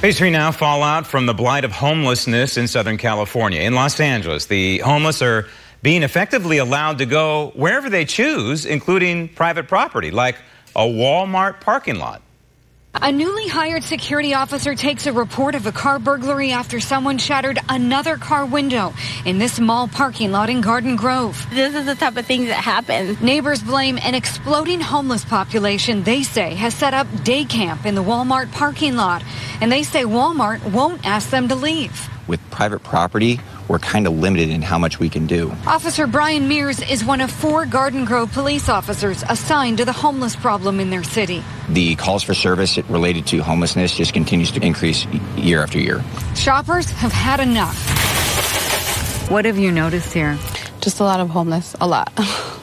Page 3 now, fallout from the blight of homelessness in Southern California. In Los Angeles, the homeless are being effectively allowed to go wherever they choose, including private property, like a Walmart parking lot. A newly hired security officer takes a report of a car burglary after someone shattered another car window in this mall parking lot in Garden Grove. This is the type of thing that happens. Neighbors blame an exploding homeless population they say has set up day camp in the Walmart parking lot. And they say Walmart won't ask them to leave. With private property, we're kind of limited in how much we can do. Officer Brian Mears is one of 4 Garden Grove police officers assigned to the homeless problem in their city. The calls for service related to homelessness just continues to increase year after year. Shoppers have had enough. What have you noticed here? Just a lot of homeless, a lot.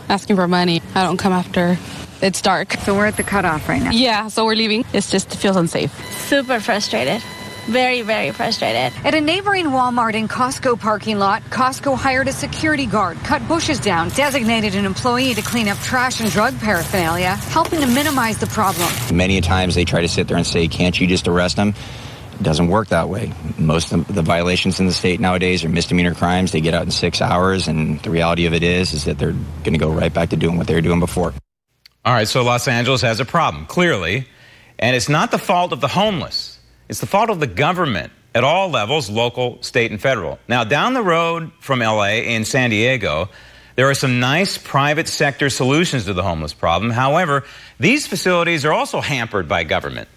Asking for money. I don't come after. It's dark. So we're at the cutoff right now. Yeah, so we're leaving. It feels unsafe. Super frustrated. Very, very frustrated. At a neighboring Walmart and Costco parking lot, Costco hired a security guard, cut bushes down, designated an employee to clean up trash and drug paraphernalia, helping to minimize the problem. Many times they try to sit there and say, can't you just arrest them? It doesn't work that way. Most of the violations in the state nowadays are misdemeanor crimes. They get out in 6 hours, and the reality of it is that they're going to go right back to doing what they were doing before. All right, so Los Angeles has a problem, clearly, and it's not the fault of the homeless. It's the fault of the government at all levels, local, state, and federal. Now, down the road from L.A. in San Diego, there are some nice private sector solutions to the homeless problem. However, these facilities are also hampered by government.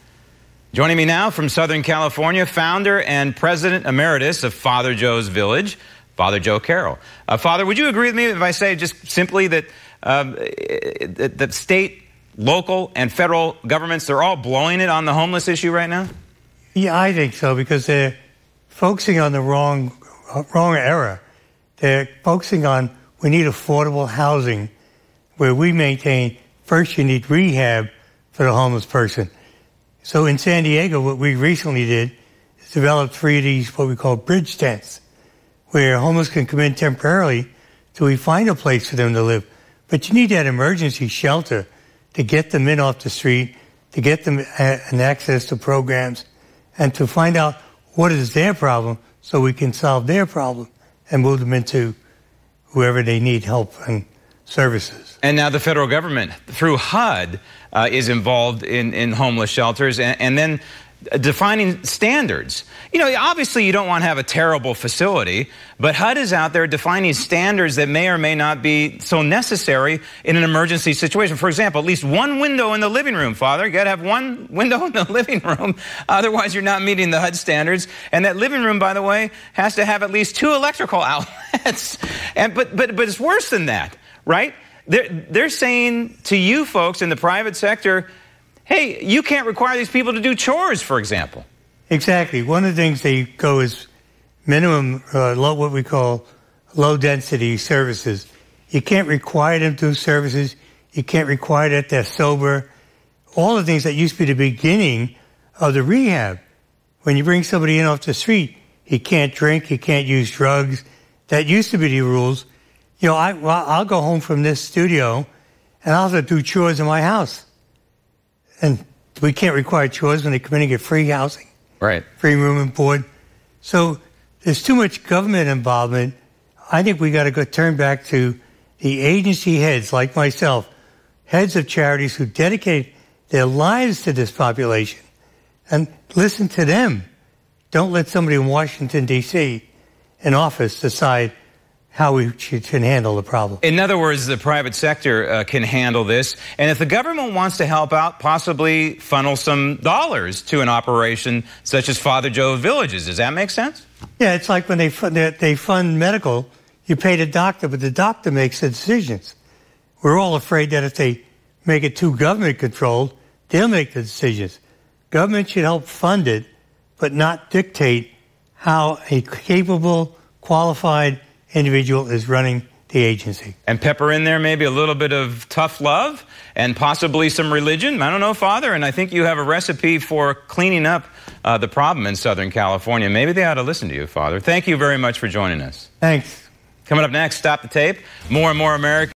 Joining me now from Southern California, founder and president emeritus of Father Joe's Village, Father Joe Carroll. Father, would you agree with me if I say just simply that the state, local, and federal governments, they're all blowing it on the homeless issue right now? Yeah, I think so, because they're focusing on the wrong era. They're focusing on we need affordable housing, where we maintain first you need rehab for the homeless person. So in San Diego, what we recently did is develop 3 of these what we call bridge tents, where homeless can come in temporarily till we find a place for them to live. But you need that emergency shelter to get them in off the street, to get them an access to programs, and to find out what is their problem so we can solve their problem and move them into whoever they need help and services. And now the federal government, through HUD, is involved in homeless shelters and then defining standards. You know, obviously you don't want to have a terrible facility, but HUD is out there defining standards that may or may not be so necessary in an emergency situation. For example, at least one window in the living room, Father. You got to have one window in the living room. Otherwise, you're not meeting the HUD standards. And that living room, by the way, has to have at least 2 electrical outlets. But it's worse than that, right? They're saying to you folks in the private sector, hey, you can't require these people to do chores, for example. Exactly. One of the things they go is minimum, what we call low-density services. You can't require them to do services. You can't require that they're sober. All the things that used to be the beginning of the rehab. When you bring somebody in off the street, he can't drink, he can't use drugs. That used to be the rules. You know, I'll go home from this studio, and I'll have to do chores in my house. And we can't require chores when they come in and get free housing. Right. Free room and board. So there's too much government involvement. I think we got to turn back to the agency heads like myself, heads of charities who dedicate their lives to this population, and listen to them. Don't let somebody in Washington, D.C. in office decide how we should handle the problem. In other words, the private sector can handle this. And if the government wants to help out, possibly funnel some dollars to an operation such as Father Joe's Villages. Does that make sense? Yeah, it's like when they fund medical, you pay the doctor, but the doctor makes the decisions. We're all afraid that if they make it too government-controlled, they'll make the decisions. Government should help fund it, but not dictate how a capable, qualified individual is running the agency. And pepper in there maybe a little bit of tough love and possibly some religion. I don't know, Father, and I think you have a recipe for cleaning up the problem in Southern California. Maybe they ought to listen to you, Father. Thank you very much for joining us. Thanks. Coming up next, Stop the Tape. More and more Americans.